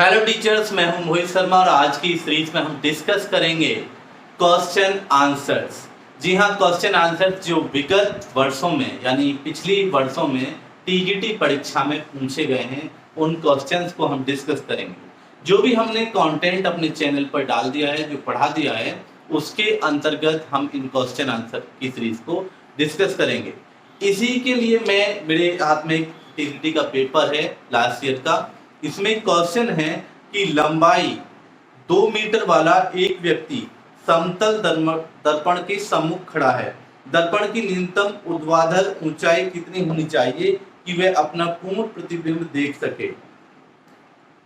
Hello teachers, मैं हूं मोहित शर्मा और आज की इस सीरीज में हम डिस्कस करेंगे क्वेश्चन आंसर्स। जी हाँ, क्वेश्चन आंसर्स जो विगत वर्षों में यानी पिछली वर्षों में टीजीटी परीक्षा में पूछे गए हैं उन क्वेश्चंस को हम डिस्कस करेंगे। जो भी हमने कंटेंट अपने चैनल पर डाल दिया है, जो पढ़ा दिया है, उसके अंतर्गत हम इन क्वेश्चन आंसर की सीरीज को डिस्कस करेंगे। इसी के लिए मेरे हाथ में एक टीजीटी का पेपर है लास्ट ईयर का। इसमें क्वेश्चन है कि लंबाई 2 मीटर वाला एक व्यक्ति समतल दर्पण के सम्मुख खड़ा है। दर्पण की न्यूनतम ऊर्ध्वाधर ऊंचाई कितनी होनी चाहिए कि वह अपना पूर्ण प्रतिबिंब देख सके।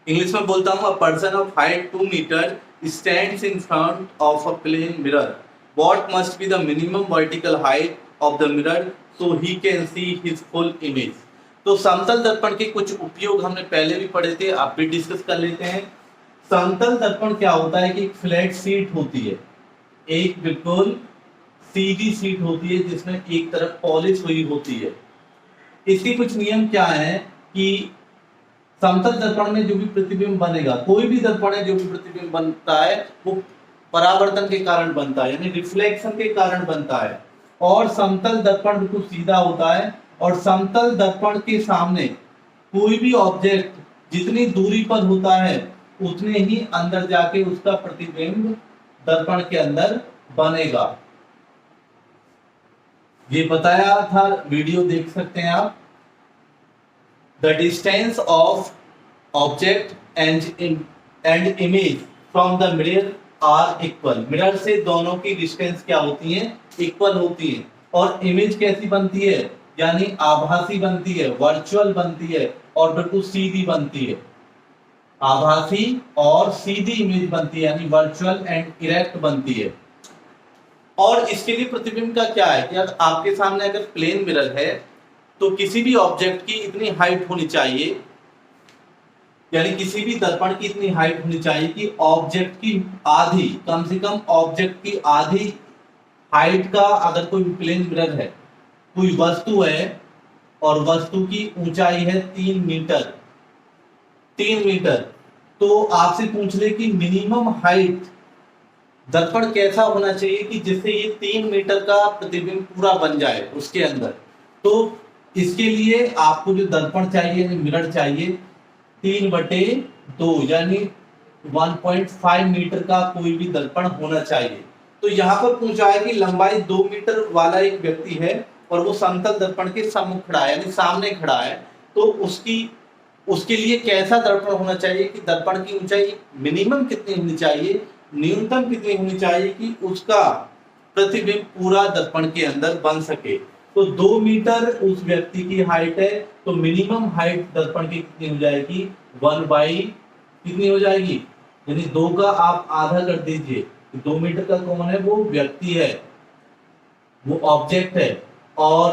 इंग्लिश में बोलता हूँ, a person of height 2 metre stands in front of a plane mirror. What must be the minimum vertical height of the mirror so he can see his full image. तो समतल दर्पण के कुछ उपयोग हमने पहले भी पढ़े थे, आप भी डिस्कस कर लेते हैं। समतल दर्पण क्या होता है कि एक फ्लैट शीट होती है, एक बिल्कुल सीधी शीट होती है जिसमें एक तरफ पॉलिश हुई होती है। इसके कुछ नियम क्या है कि समतल दर्पण में जो भी प्रतिबिंब बनेगा, कोई भी दर्पण है जो भी प्रतिबिंब बनता है वो परावर्तन के कारण बनता है, यानी रिफ्लेक्शन के कारण बनता है। और समतल दर्पण बिल्कुल सीधा होता है और समतल दर्पण के सामने कोई भी ऑब्जेक्ट जितनी दूरी पर होता है उतने ही अंदर जाके उसका प्रतिबिंब दर्पण के अंदर बनेगा। ये बताया था, वीडियो देख सकते हैं आप। The distance of object and image from the mirror are equal. Mirror से दोनों की डिस्टेंस क्या होती है? इक्वल होती है। और इमेज कैसी बनती है? यानी आभासी बनती है, वर्चुअल बनती है और बिल्कुल सीधी बनती है। आभासी और सीधी इमेज बनती है, यानी वर्चुअल एंड इरेक्ट बनती है। और इसके लिए प्रतिबिंब का क्या है कि अगर आपके सामने अगर प्लेन मिरर है तो किसी भी ऑब्जेक्ट की इतनी हाइट होनी चाहिए, यानी किसी भी दर्पण की इतनी हाइट होनी चाहिए कि ऑब्जेक्ट की आधी, कम से कम ऑब्जेक्ट की आधी हाइट का अगर कोई प्लेन मिरर है, कोई वस्तु है और वस्तु की ऊंचाई है 3 मीटर, तो आपसे पूछ ले कि मिनिमम हाइट दर्पण कैसा होना चाहिए कि जिससे ये 3 मीटर का प्रतिबिंब पूरा बन जाए उसके अंदर। तो इसके लिए आपको जो दर्पण चाहिए, मिरर चाहिए 3/2 यानी 1.5 मीटर का कोई भी दर्पण होना चाहिए। तो यहाँ पर पूछा है कि लंबाई 2 मीटर वाला एक व्यक्ति है और वो समतल दर्पण के सम्मुख खड़ा है, यानी सामने खड़ा है। तो उसके लिए कैसा दर्पण होना चाहिए कि दर्पण की ऊंचाई मिनिमम कितनी होनी चाहिए, न्यूनतम कितनी होनी चाहिए कि उसका प्रतिबिंब पूरा दर्पण के अंदर बन सके। तो 2 मीटर उस व्यक्ति की हाइट है, तो मिनिमम हाइट दर्पण की कितनी हो जाएगी? 1 कितनी हो जाएगी, यानी 2 का आप आधा कर दीजिए। 2 मीटर का कौन है? वो व्यक्ति है, वो ऑब्जेक्ट है। और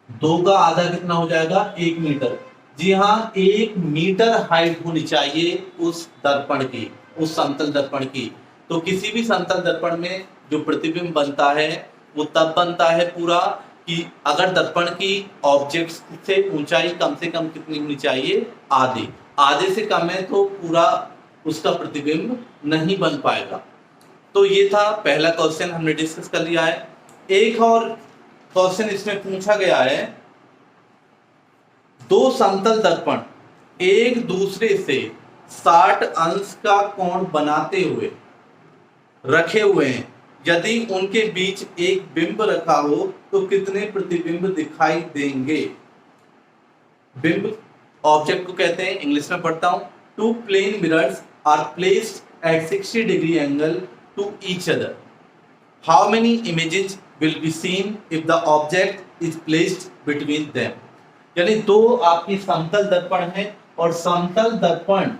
2 का आधा कितना हो जाएगा? 1 मीटर। जी हाँ, 1 मीटर हाइट होनी चाहिए उस दर्पण की, उस समतल दर्पण की। तो किसी भी समतल दर्पण में जो प्रतिबिंब बनता है वो तब बनता है पूरा कि अगर दर्पण की ऑब्जेक्ट से ऊंचाई कम से कम कितनी होनी चाहिए? आधे से कम है तो पूरा उसका प्रतिबिंब नहीं बन पाएगा। तो ये था पहला क्वेश्चन, हमने डिस्कस कर लिया है। एक और क्वेश्चन इसमें पूछा गया है, 2 समतल दर्पण एक दूसरे से 60 अंश का कोण बनाते हुए रखे हुए हैं। यदि उनके बीच एक बिंब रखा हो तो कितने प्रतिबिंब दिखाई देंगे? बिंब ऑब्जेक्ट को कहते हैं, इंग्लिश में पढ़ता हूं। 2 plane mirrors are placed at 60 degree angle to each other. How many images will be seen if the object is placed between them? यानी 2 आपकी समतल दर्पण है और समतल दर्पण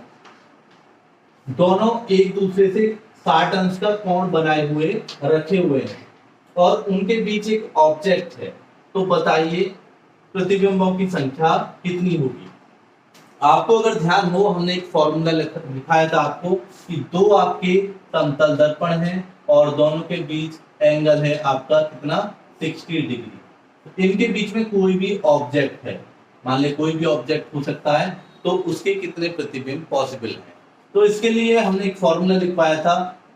दोनों एक दूसरे से 60 अंश का कोण बनाए हुए रखे हुए हैं और उनके बीच एक ऑब्जेक्ट है। तो बताइए प्रतिबिंबों की संख्या कितनी होगी? आपको अगर ध्यान हो, हमने एक फॉर्मूला लिखाया था आपको कि 2 आपके समतल दर्पण हैं और दोनों के बीच एंगल है आपका कितना? 60 डिग्री। इनके बीच में कोई भी ऑब्जेक्ट है, मान ले कोई भी ऑब्जेक्ट हो सकता है, तो उसके कितने प्रतिबिंब पॉसिबल हैं। तो इसके लिए हमने एक फॉर्मूला लिखवाया था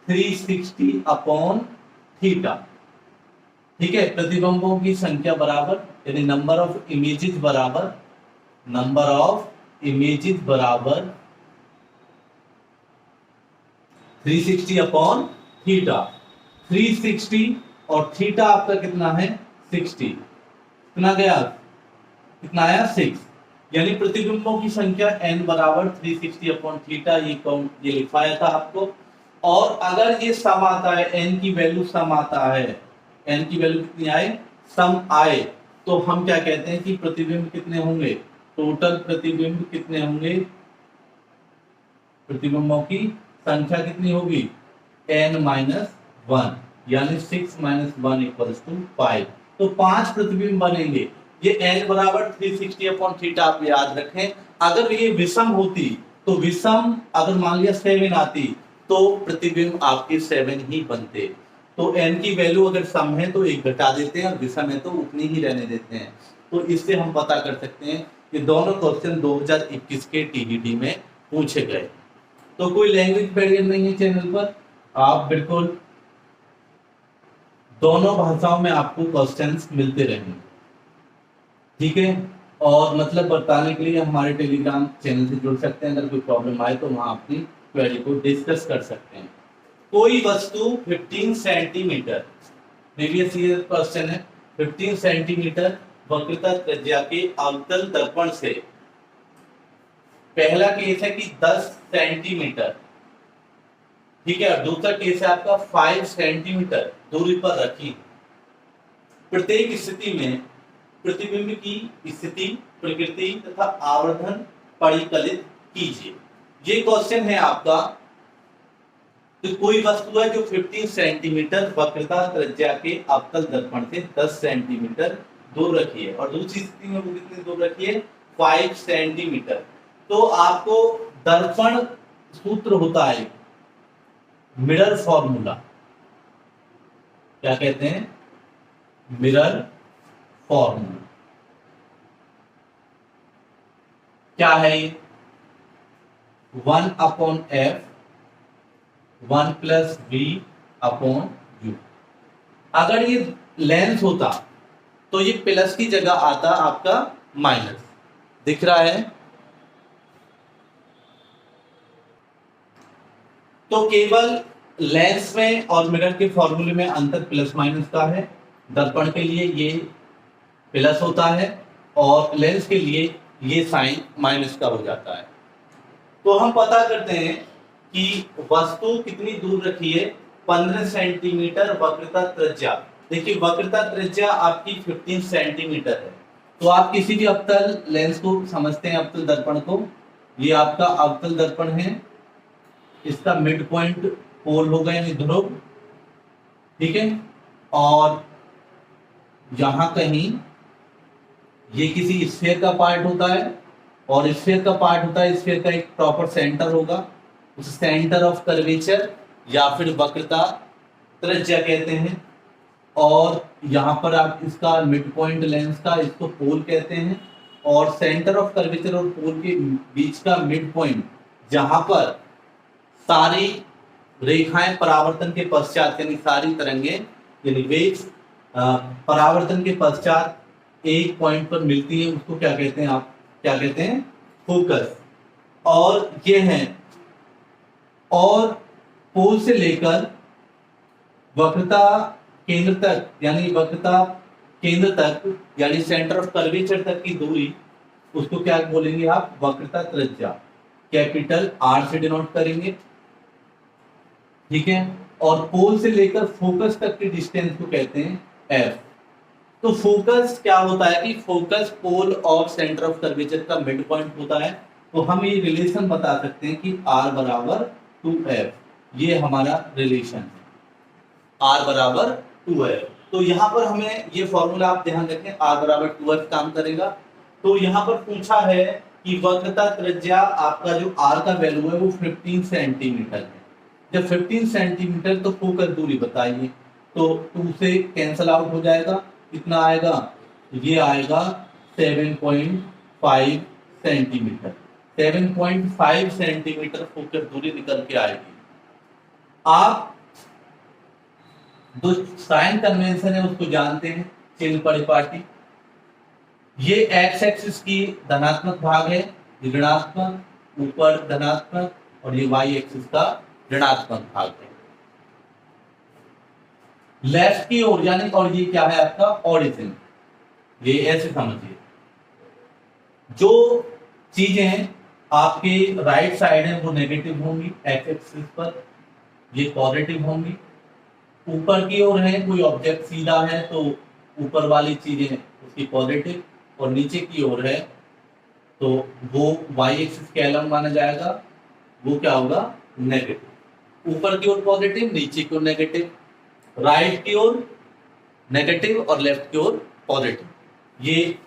360 अपॉन थीटा। ठीक है, प्रतिबिंबों की संख्या बराबर यानी नंबर ऑफ इमेजेस बराबर 360 अपॉन थीटा। 360 और थीटा आपका कितना है 60, कितना गया, कितना आया 6, यानी प्रतिबिंबों की संख्या n बराबर 360 अपॉन थीटा, ये लिखवाया था आपको। और अगर ये सम आता है, n की वैल्यू सम आता है, n की वैल्यू कितनी आए, सम आए, तो हम क्या कहते हैं कि प्रतिबिंब कितने होंगे, टोटल प्रतिबिंब कितने होंगे, प्रतिबिंबों की संख्या कितनी होगी n-1, यानी 6 - 1 = 5। तो 5 प्रतिबिंब बनेंगे। ये n बराबर 360 अपॉन थीटा आप याद रखें। अगर ये विषम होती तो विषम अगर मान लिया 7 आती तो प्रतिबिंब आपके 7 ही बनते। तो n की वैल्यू अगर सम है तो एक घटा देते हैं और विषम है तो उतनी ही रहने देते हैं। तो इससे हम पता कर सकते हैं कि दोनों क्वेश्चन 2021 के टीजीटी में पूछे गए। तो कोई लैंग्वेज बैरियर नहीं है चैनल पर, आप बिल्कुल दोनों भाषाओं में आपको क्वेश्चंस मिलते रहेंगे। ठीक है, और मतलब बताने के लिए हमारे टेलीग्राम चैनल से जुड़ सकते हैं। अगर कोई प्रॉब्लम आए तो वहां अपनी क्वेरी को डिस्कस कर सकते हैं। कोई वस्तु 15 सेंटीमीटर, प्रीवियस ईयर क्वेश्चन है, 15 सेंटीमीटर वक्रता त्रिज्या के अवतल दर्पण से, पहला केस है कि 10 सेंटीमीटर, ठीक है, और दूसरा केस है आपका 5 सेंटीमीटर दूरी पर रखी। प्रत्येक स्थिति में प्रतिबिंब की स्थिति, प्रकृति तथा आवर्धन परिकलित कीजिए। ये क्वेश्चन है आपका। तो कोई वस्तु है जो 15 सेंटीमीटर वक्रता त्रिज्या के अवतल दर्पण से 10 सेंटीमीटर दूर रखी है, और दूसरी स्थिति में वो कितनी दूर रखी है 5 सेंटीमीटर। तो आपको दर्पण सूत्र होता है मिरर फॉर्मूला, क्या कहते हैं, मिरर फॉर्मूला। क्या है ये, 1/f 1 + v/u। अगर ये लेंस होता तो ये प्लस की जगह आता आपका माइनस, दिख रहा है। तो केवल लेंस में और मिरर के फॉर्मूले में अंतर प्लस माइनस का है। दर्पण के लिए ये प्लस होता है और लेंस के लिए ये साइन माइनस का हो जाता है। तो हम पता करते हैं कि वस्तु कितनी दूर रखी है, 15 सेंटीमीटर वक्रता त्रिज्या। देखिए वक्रता त्रिज्या आपकी 15 सेंटीमीटर है। तो आप किसी भी अवतल लेंस को समझते हैं, अवतल दर्पण को, ये आपका अवतल दर्पण है, इसका मिड पॉइंट पोल होगा यानी ध्रुव, ठीक है, और यहां कहीं ये किसी स्फीयर का पार्ट होता है, और स्फीयर का पार्ट होता है, स्फीयर का एक प्रॉपर सेंटर होगा, उस सेंटर ऑफ कर्वेचर या फिर वक्रता त्रिज्या कहते हैं। और यहाँ पर आप इसका मिड पॉइंट लेंस का, इसको पोल कहते हैं, और सेंटर ऑफ कर्वेचर और पोल के बीच का मिड पॉइंट, जहां पर सारी रेखाएं परावर्तन के पश्चात यानी सारी तरंगे यानी वेव्स परावर्तन के पश्चात एक पॉइंट पर मिलती है, उसको क्या कहते हैं, आप क्या कहते हैं, फोकस। और ये है, और पोल से लेकर वक्रता केंद्र तक यानी वक्रता केंद्र तक यानी सेंटर ऑफ कर्वेचर तक की दूरी, उसको क्या बोलेंगे आप, वक्रता त्रिज्या, कैपिटल R से डिनोट करेंगे, ठीक है। और पोल से लेकर फोकस तक की डिस्टेंस को कहते हैं F। तो फोकस क्या होता है कि फोकस पोल और सेंटर ऑफ कर्वेचर का मिड पॉइंट होता है। तो हम ये रिलेशन बता सकते हैं कि R = 2F, ये हमारा रिलेशन है, R = 2F। तो यहाँ पर हमें ये फॉर्मूला आप ध्यान रखें, R = 2F काम करेगा। तो यहाँ पर पूछा है कि वक्रता त्रिज्या आपका जो R का वैल्यू है वो 15 सेंटीमीटर है। जब 15 सेंटीमीटर तो फोकस दूरी बताइए, तो 2 से कैंसल आउट हो जाएगा, कितना आएगा, ये आएगा 7.5 सेंटीमीटर। 7.5 सेंटीमीटर फोकस दूरी निकल के आएगी। आप जो साइन कन्वेंशन है उसको जानते हैं, चिन्ह परिपाटी। ये एक्स एक्सिस की धनात्मक भाग है, ये ऋणात्मक, ऊपर धनात्मक, और ये वाई एक्सिस का ऋणात्मक भाग है। लेफ्ट की ओर यानी, और ये क्या है आपका ओरिजिन, ये ऐसे समझिए। जो चीजें आपके राइट साइड है वो नेगेटिव होंगी एक्स एक्सिस पर, ये पॉजिटिव होंगी। ऊपर की ओर है कोई ऑब्जेक्ट सीधा है तो ऊपर वाली चीजें उसकी पॉजिटिव, और नीचे की ओर है तो वो वाई एक्सिस के अलॉन्ग माना जाएगा, वो क्या होगा नेगेटिव। ऊपर की ओर पॉजिटिव, नीचे की ओर नेगेटिव, राइट की ओर नेगेटिव और लेफ्ट की ओर पॉजिटिव। ये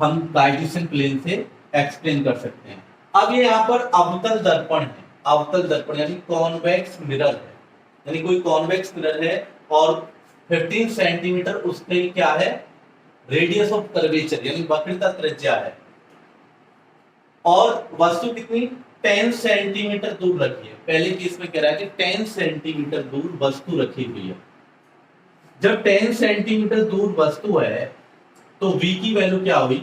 हम कार्टेशियन प्लेन से एक्सप्लेन कर सकते हैं। अब ये यहाँ पर अवतल दर्पण है, अवतल दर्पण यानी कॉन्वेक्स मिरर है, यानी कोई कॉन्वेक्स मिरर है और 15 सेंटीमीटर उसके क्या है रेडियस ऑफ कर्वेचर यानी वक्रता त्रिज्या है, और वस्तु कितनी 10 सेंटीमीटर दूर रखी है। पहले केस में कह रहा है कि 10 सेंटीमीटर दूर वस्तु रखी हुई है। जब 10 सेंटीमीटर दूर वस्तु है तो v की वैल्यू क्या हुई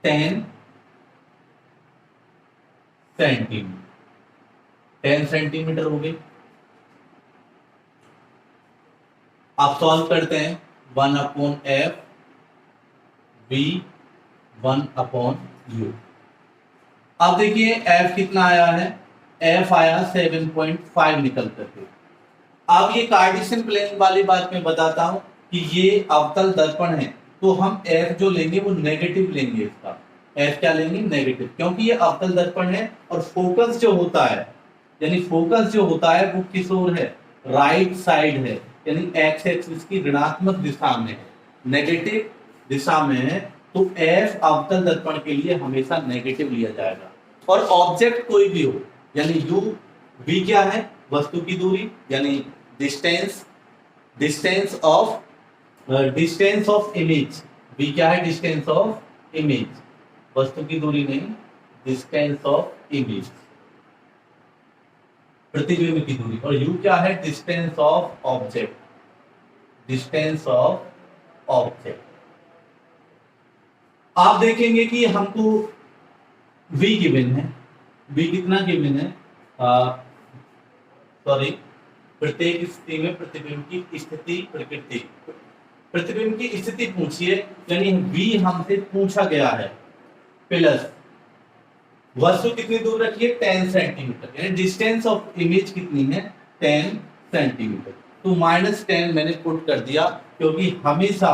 10 सेंटीमीटर, 10 सेंटीमीटर हो गई। आप सॉल्व करते हैं 1/f v 1/u। अब देखिए f कितना आया है, f आया 7.5 निकल करके। अब ये कार्टेशियन प्लेन वाली बात मैं बताता हूं कि ये अवतल दर्पण है तो हम f जो लेंगे वो नेगेटिव लेंगे, इसका f क्या लेंगे नेगेटिव, क्योंकि ये अवतल दर्पण है और फोकस जो होता है यानी फोकस जो होता है वो किस ओर है राइट साइड है, यानी x एक्सिस की ऋणात्मक दिशा में है, नेगेटिव दिशा में है, तो f अवतल दर्पण के लिए हमेशा नेगेटिव लिया जाएगा। और ऑब्जेक्ट कोई भी हो यानी u v क्या है वस्तु की दूरी यानी distance, distance of image, v क्या है डिस्टेंस ऑफ इमेज, वस्तु की दूरी नहीं डिस्टेंस ऑफ इमेज प्रतिबिंब की दूरी, और u क्या है distance of object, distance of object. आप देखेंगे कि हमको v गिवन है, v कितना गिवन है सॉरी प्रत्येक स्थिति में प्रतिबिंब की स्थिति प्रकृति, प्रतिबिंब की स्थिति पूछिए यानी v हमसे पूछा गया है, प्लस वस्तु कितनी दूर रखी है 10 सेंटीमीटर, यानी डिस्टेंस ऑफ इमेज कितनी है 10 सेंटीमीटर, तो -10 मैंने पुट कर दिया, क्योंकि हमेशा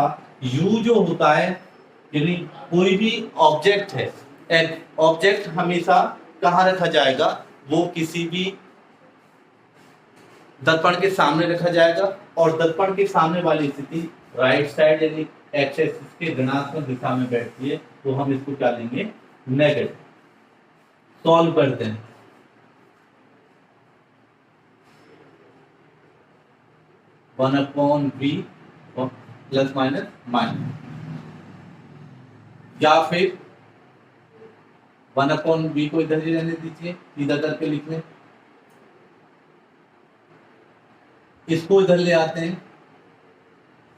u जो होता है यानी कोई भी ऑब्जेक्ट है, एक ऑब्जेक्ट हमेशा कहाँ रखा जाएगा, वो किसी भी दर्पण के सामने रखा जाएगा, और दर्पण के सामने वाली स्थिति राइट साइड यानी एक्स एक्सिस के ऋणात्मक दिशा में बैठती है, तो हम इसको क्या लेंगे नेगेटिव। सॉल्व करते हैं, one upon v plus minus minus, या फिर 1/v को इधर ही रहने दीजिए, सीधा करके लिख लें, इसको इधर ले आते हैं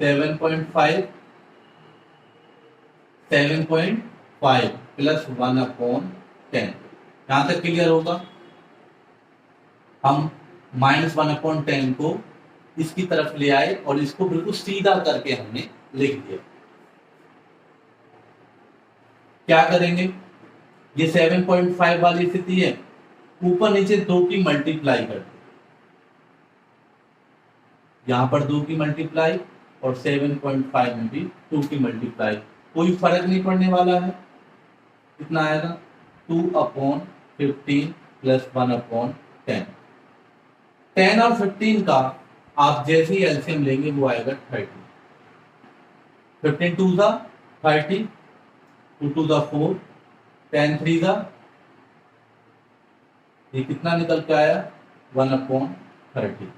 7.5 प्लस 1/10, यहां तक क्लियर होगा। हम -1/10 को इसकी तरफ ले आए और इसको बिल्कुल सीधा करके हमने लिख दिया। क्या करेंगे, ये 7.5 वाली स्थिति है, ऊपर नीचे 2 की मल्टीप्लाई कर दो, यहां पर 2 की मल्टीप्लाई और 7.5 में भी 2 की मल्टीप्लाई, कोई फर्क नहीं पड़ने वाला है। कितना आएगा 2/15 प्लस 1/10, 10 और 15 का आप जैसे ही एलसीएम लेंगे वो आएगा 30, 15 2 ज़ा 30, 2 2 ज़ा 4, 10 3 ज़ा, ये कितना निकल के आया 1/30,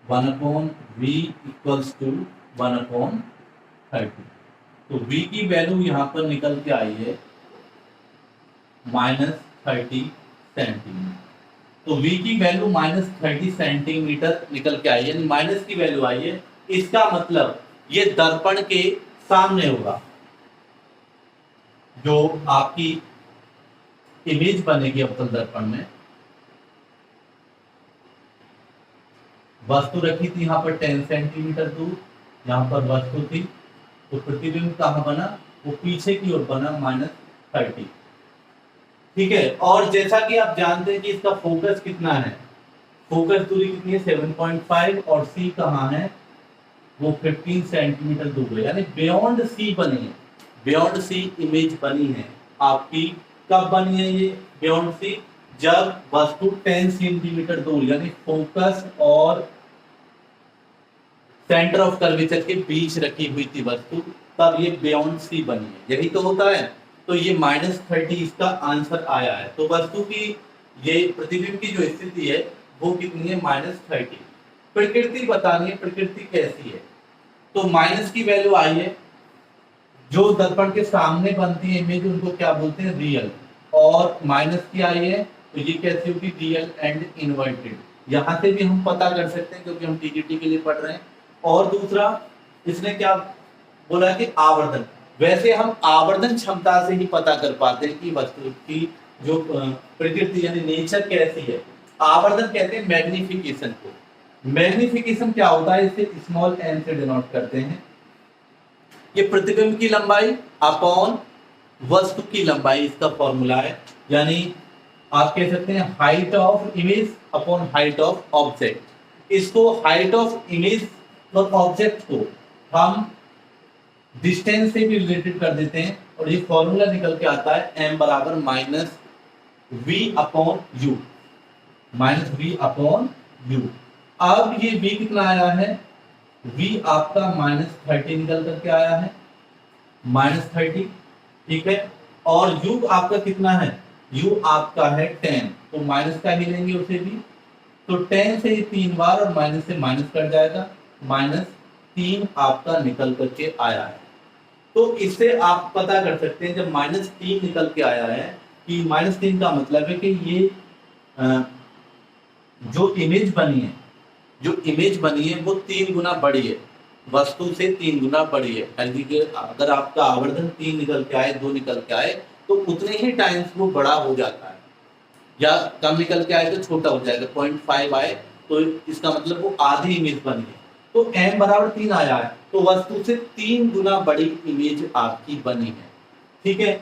1/v इक्वल्स टू 1/30, तो v की वैल्यू यहाँ पर निकल के आई है -30 सेंटीमीटर। तो v की वैल्यू -30 सेंटीमीटर निकल के आई है, यानी माइनस की वैल्यू आई है। इसका मतलब ये दर्पण के सामने होगा, जो आपकी इमेज बनेगी अवतल दर्पण में। वस्तु रखी थी यहाँ पर 10 सेंटीमीटर दूर, यहाँ पर वस्तु थी, तो प्रतिबिंब कहाँ बना, वो पीछे की ओर बना -30। ठीक है, और जैसा कि आप जानते हैं कि इसका फोकस कितना है, फोकस दूरी कितनी है 7.5, और सी कहाँ है, वो 15 सेंटीमीटर दूर है, यानी बियॉन्ड सी बनी है, बियॉन्ड सी इमेज बनी है आपकी। कब बनी है ये बियॉन्ड सी, जब वस्तु 10 सेंटीमीटर दूर, यानी फोकस और सेंटर ऑफ कर्वेचर के बीच रखी हुई थी वस्तु, तब ये बियॉन्ड सी बनी है। यही तो होता है। तो ये -30 इसका आंसर आया है। तो वस्तु की ये प्रतिबिंब की जो स्थिति है वो कितनी है, -30। प्रकृति बतानी है, प्रकृति कैसी है। तो माइनस की वैल्यू आई है, जो दर्पण के सामने बनती है इमेज उनको क्या बोलते हैं, रियल। और माइनस की आई है, तो ये कैसी होगी, रियल एंड इन्वर्टेड। यहाँ से भी हम पता कर सकते हैं क्योंकि हम टीटीटी के लिए पढ़ रहे हैं। और दूसरा इसने क्या बोला कि आवर्धन, वैसे हम आवर्धन क्षमता से ही पता कर पाते हैं कि वस्तु की जो प्रकृति यानी नेचर कैसी है। आवर्धन कहते हैं मैग्निफिकेशन को। मैग्निफिकेशन क्या होता है, इसे स्मॉल एन से डिनोट करते हैं। ये प्रतिबिंब की लंबाई अपॉन वस्तु की लंबाई, इसका फॉर्मूला है। यानी आप कह सकते हैं height of image upon height of object. इसको हाइट ऑफ इमेज और ऑब्जेक्ट को हम डिस्टेंस से भी रिलेटेड कर देते हैं, और ये फॉर्मूला निकल के आता है m बराबर -v upon u, -v upon u। अब ये v कितना आया है, v आपका -30 निकल करके आया है, -30, ठीक है। और u आपका कितना है, u आपका है 10, तो माइनस का ही लेंगे उसे भी। तो 10 से 3 बार और माइनस से माइनस कट जाएगा, -3 आपका निकल करके आया है। तो इससे आप पता कर सकते हैं जब -3 निकल के आया है कि -3 का मतलब है कि ये जो इमेज बनी है, जो इमेज बनी है वो 3 गुना बड़ी है, वस्तु से 3 गुना बड़ी है। अगर आपका आवर्धन 3 निकल के आए, 2 निकल के आए, तो उतने ही टाइम्स वो बड़ा हो जाता है, या कम निकल के आए तो छोटा हो जाएगा, 0.5 आए तो इसका मतलब वो आधी इमेज बनी है। तो m बराबर 3 आया है, तो वस्तु से 3 गुना बड़ी इमेज आपकी बनी है। ठीक है,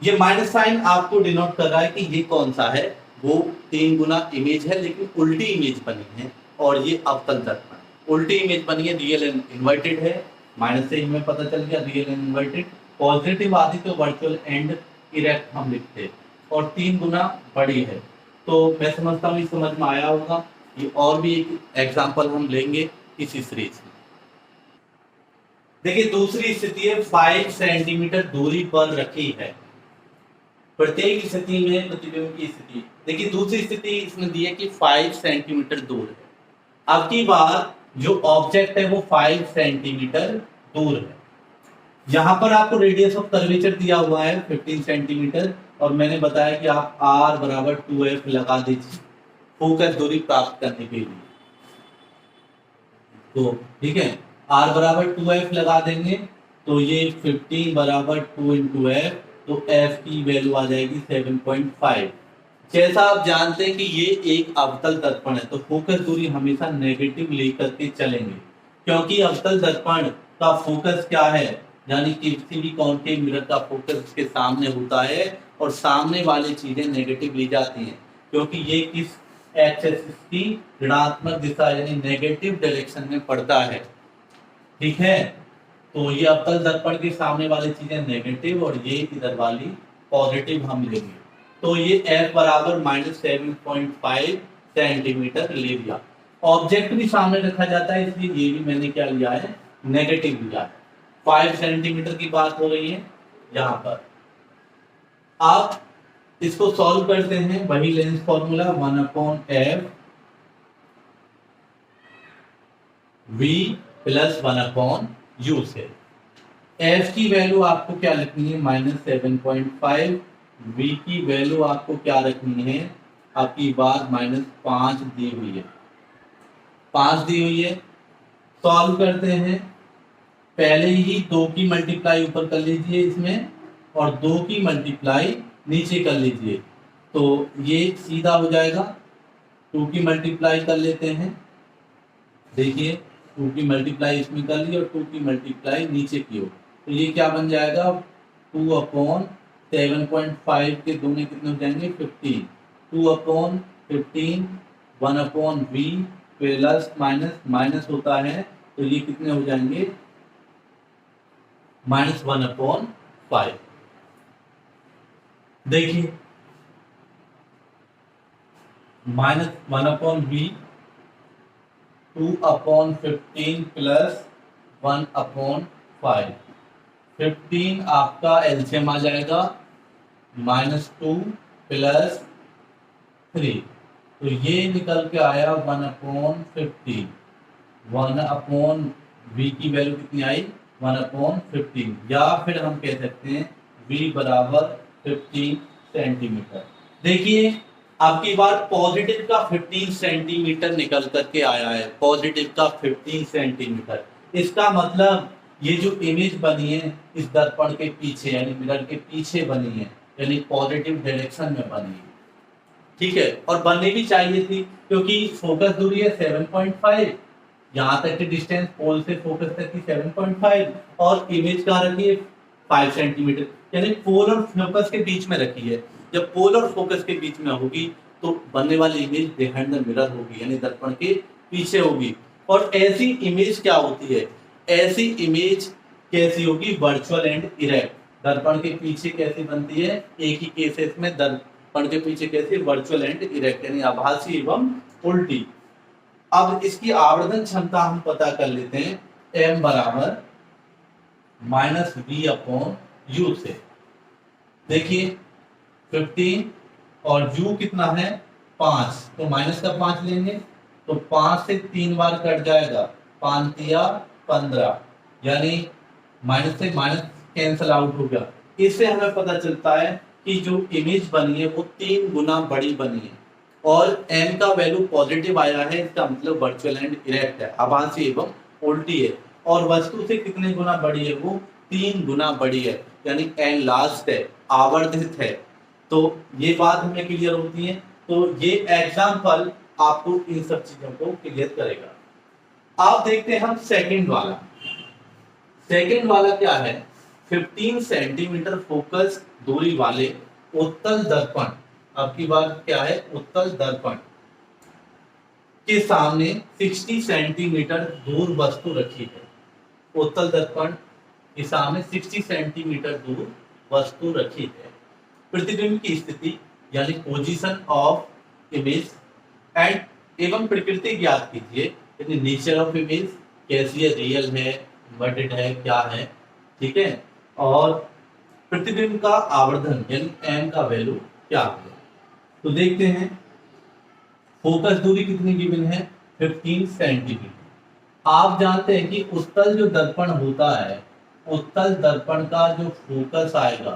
ये माइनस साइन आपको डिनोट कर रहा है कि ये कौन सा है, वो 3 गुना इमेज है, लेकिन उल्टी इमेज बनी है, और ये अवतल दर्पण उल्टी इमेज बनी है, रियल एंड इन्वर्टेड है। माइनस से हमें पता चल गया रियल एंड इन्वर्टेड। पॉजिटिव आदि तो वर्चुअल एंड इरेक्ट हम लिखते हैं, और 3 गुना बड़ी है। तो मैं समझता हूँ समझ में आया होगा। ये और भी एक एग्जांपल हम लेंगे इसी सीरीज में। देखिए दूसरी स्थिति है, 5 सेंटीमीटर दूरी पर रखी है। प्रत्येक स्थिति में प्रतिबिंब की स्थिति। देखिए दूसरी स्थिति इसमें दी है कि 5 सेंटीमीटर दूर है। अब की बार जो ऑब्जेक्ट है वो 5 सेंटीमीटर दूर है। यहाँ पर आपको रेडियस ऑफ कर्वेचर दिया हुआ है 15 सेंटीमीटर, और मैंने बताया कि आप r बराबर 2f लगा दीजिए फोकस दूरी प्राप्त करने के लिए। तो ठीक है, r बराबर 2f लगा देंगे, तो ये 15 बराबर 2 इंटू एफ, तो f की वैल्यू आ जाएगी 7.5। जैसा आप जानते हैं कि ये एक अवतल दर्पण है, तो फोकस दूरी हमेशा नेगेटिव लेकर के चलेंगे, क्योंकि अवतल दर्पण का फोकस क्या है, यानी कि किसी भी कॉन्केव मिरर का फोकस उसके सामने होता है, और सामने वाली चीजें नेगेटिव ली जाती हैं, क्योंकि ये किस एक्सिस की ऋणात्मक दिशा यानी नेगेटिव डायरेक्शन में पड़ता है। ठीक है, तो ये अवतल दर्पण के सामने वाली चीजें नेगेटिव और ये इधर वाली पॉजिटिव हम लेंगे। तो ये f बराबर -7.5 सेंटीमीटर ले लिया। ऑब्जेक्ट भी सामने रखा जाता है, इसलिए ये भी मैंने क्या लिया है, नेगेटिव लिया है। 5 सेंटीमीटर की बात हो रही है यहाँ पर। आप इसको सॉल्व करते हैं, वही lens formula 1/f v + 1/u से। f की वैल्यू आपको क्या लिखनी है, -7.5, v की वैल्यू आपको क्या रखनी है, आपकी बार -5 दी हुई है, 5 दी हुई है। सॉल्व करते हैं, पहले ही 2 की मल्टीप्लाई ऊपर कर लीजिए इसमें और 2 की मल्टीप्लाई नीचे कर लीजिए, तो ये सीधा हो जाएगा। 2 की मल्टीप्लाई कर लेते हैं, देखिए 2 की मल्टीप्लाई इसमें कर ली और 2 की मल्टीप्लाई नीचे की हो, तो ये क्या बन जाएगा, 2/7.5 के दोनों कितने हो जाएंगे, 15। 2/15 1/v प्लस माइनस माइनस होता है, तो ये कितने हो जाएंगे, -1/5। देखिए -1/v 2/15 प्लस 1/5, 15 आपका एलसीएम आ जाएगा, -2 प्लस 3, तो ये निकल के आया 1/15। 1/v की वैल्यू कितनी आई, 1/15, या फिर हम कह सकते हैं v बराबर 15 सेंटीमीटर। देखिए आपकी बार पॉजिटिव का 15 सेंटीमीटर निकल करके आया है, पॉजिटिव का 15 सेंटीमीटर। इसका मतलब ये जो इमेज बनी है इस दर्पण के पीछे यानी मिरर के पीछे बनी है, यानी पॉजिटिव डायरेक्शन में बनी है, ठीक है। और बननी भी चाहिए थी क्योंकि फोकस दूरी है 7.5, यहाँ तक की डिस्टेंस पोल से फोकस तक की 7.5 और इमेज कहाँ रखी है 5 सेंटीमीटर, यानी पोल और फोकस के बीच में रखी है। जब पोल और फोकस के बीच में होगी तो बनने वाली इमेज बिहाइंड द मिरर होगी, यानी दर्पण के पीछे होगी। और ऐसी इमेज क्या होती है, ऐसी इमेज कैसी होगी, वर्चुअल एंड इरेक्ट। दर्पण के पीछे कैसी बनती है, एक ही केसेस में दर्पण के पीछे कैसी, वर्चुअल एंड इरेक्ट, यानी आभासी एवं उल्टी। अब इसकी आवर्धन क्षमता हम पता कर लेते हैं, m बराबर -v/u से। देखिए 15 और u कितना है 5, तो माइनस का 5 लेंगे तो 5 से 3 बार कट जाएगा, 5 या 15, यानी माइनस से माइनस कैंसल आउट हो गया। इससे हमें पता चलता है कि जो इमेज बनी है वो 3 गुना बड़ी बनी है और m का वैल्यू पॉजिटिव आया है, इसका मतलब वर्चुअल एंड इरेक्ट है, आभासी एवं उल्टी है। और वस्तु से कितने गुना बड़ी है, वो 3 गुना बड़ी है, यानी n लास्ट है, आवर्धित है। तो ये बात हमें क्लियर होती है। तो ये एग्जाम्पल आपको इन सब चीजों को क्लियर करेगा। आप देखते हैं हम सेकंड वाला। सेकंड वाला क्या है, 15 सेंटीमीटर फोकस दूरी वाले उत्तल दर्पण, आपकी बात क्या है, उत्तल दर्पण के सामने 60 सेंटीमीटर दूर वस्तु रखी है। उत्तल दर्पण के सामने 60 सेंटीमीटर दूर वस्तु रखी है। प्रतिबिंब की स्थिति यानी पोजीशन ऑफ इमेज एंड एवं प्रकृति ज्ञात कीजिए, यानी नेचर ऑफ इमेज कैसी है, रियल है, इन्वर्टेड है, क्या है, ठीक है। और प्रतिबिंब का आवर्धन यानी m का वैल्यू क्या है। तो देखते हैं, फोकस दूरी कितनी गिवन है, 15 सेंटीमीटर। आप जानते हैं कि उत्तल जो दर्पण होता है, उत्तल दर्पण का जो फोकस आएगा,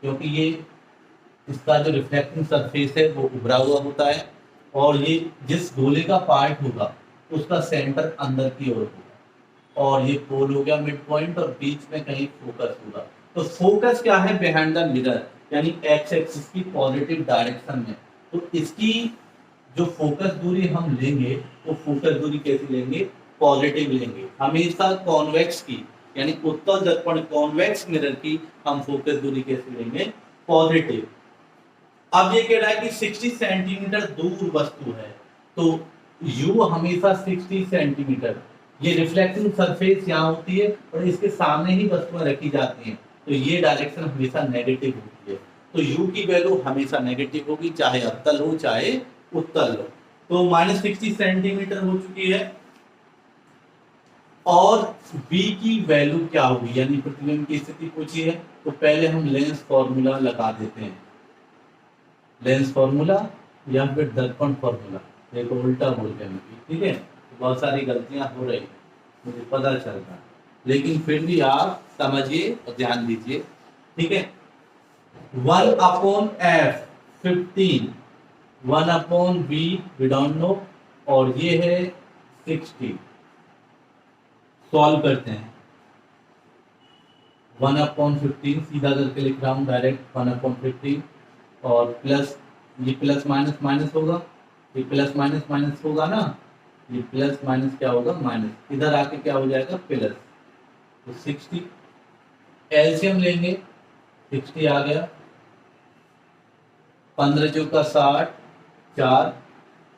क्योंकि ये इसका जो रिफ्लेक्टिंग सरफेस है वो उभरा हुआ होता है और ये जिस गोले का पार्ट होगा उसका सेंटर अंदर की ओर होगा और ये पोल हो गया मिड पॉइंट और बीच में कहीं फोकस होगा। तो फोकस क्या है, बिहाइंड द मिरर, यानी एक्स एक्सिस की पॉजिटिव डायरेक्शन में। तो इसकी जो फोकस दूरी हम लेंगे वो फोकस दूरी कैसी लेंगे, पॉजिटिव लेंगे, हमेशा कॉन्वेक्स की, यानी उत्तल दर्पण कॉन्वेक्स मिरर की हम फोकस दूरी कैसे लेंगे, पॉजिटिव। अब ये कह रहा है कि 60 सेंटीमीटर दूर वस्तु है, तो u हमेशा 60 सेंटीमीटर, ये रिफ्लेक्टिंग सरफेस यहाँ होती है और इसके सामने ही वस्तुएं रखी जाती हैं, तो ये डायरेक्शन हमेशा नेगेटिव होती है। तो u की वैल्यू हमेशा नेगेटिव होगी, चाहे अवतल हो चाहे उत्तल हो। तो -60 सेंटीमीटर हो चुकी है। और v की वैल्यू क्या होगी, यानी प्रतिबिंब की स्थिति पूछी है, तो पहले हम लेंस फॉर्मूला लगा देते हैं, लेंस फॉर्मूला या फिर दर्पण फॉर्मूला, देखो उल्टा बोल गया मैं, ठीक है। तो बहुत सारी गलतियां हो रही मुझे पता चल रहा, लेकिन फिर भी आप समझिए और ध्यान दीजिए, ठीक है। 1/f 15, 1/v we don't know, और ये है 60। सॉल्व करते हैं। 1/15 सीधा करके लिख रहा हूँ डायरेक्ट, 1/15 और प्लस, ये प्लस माइनस माइनस होगा, ये प्लस माइनस माइनस होगा ना, ये प्लस माइनस क्या होगा माइनस, इधर आके क्या हो जाएगा प्लस, तो 60। एलसीएम लेंगे, 60 आ गया, 15 चौका 60, 4,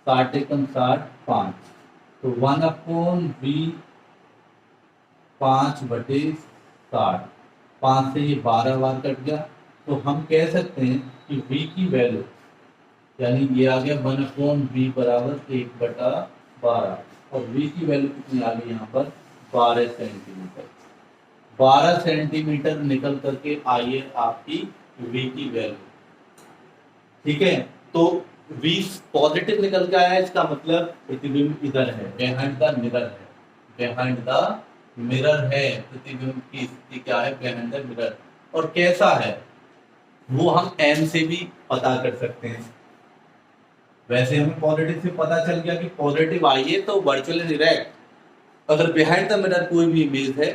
60 एकम 60, 5, तो 1/v 5/60, 5 से ये 12 बार कट गया, तो हम कह सकते हैं कि v की वैल्यू, यानी ये आ गया 1/v बराबर 1/12, और v की वैल्यू कितनी आ गई यहाँ पर 12 सेंटीमीटर। 12 सेंटीमीटर निकल करके आई है आपकी v की वैल्यू। ठीक है, तो v पॉजिटिव निकल के आया, इसका मतलब प्रतिबिंब इधर है, बिहाइंड द मिरर है, बिहाइंड द मिरर है, प्रतिबिंब की स्थिति क्या है बिहाइंड द मिरर। और कैसा है वो हम m से भी पता कर सकते हैं। वैसे हमें पॉजिटिव से पता चल गया कि पॉजिटिव आई है तो वर्चुअली डायरेक्ट, अगर बिहाइंड द मिरर कोई भी इमेज है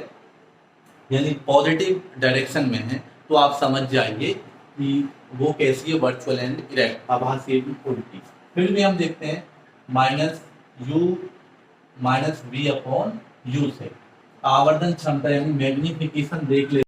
यानी पॉजिटिव डायरेक्शन में है, तो आप समझ जाइए कि वो कैसी है, वर्चुअल एंड डायरेक्ट, आभासी उल्टी। फिर भी हम देखते हैं -u - v/u से आवर्धन क्षमता यानी मैग्निफिकेशन देख ले।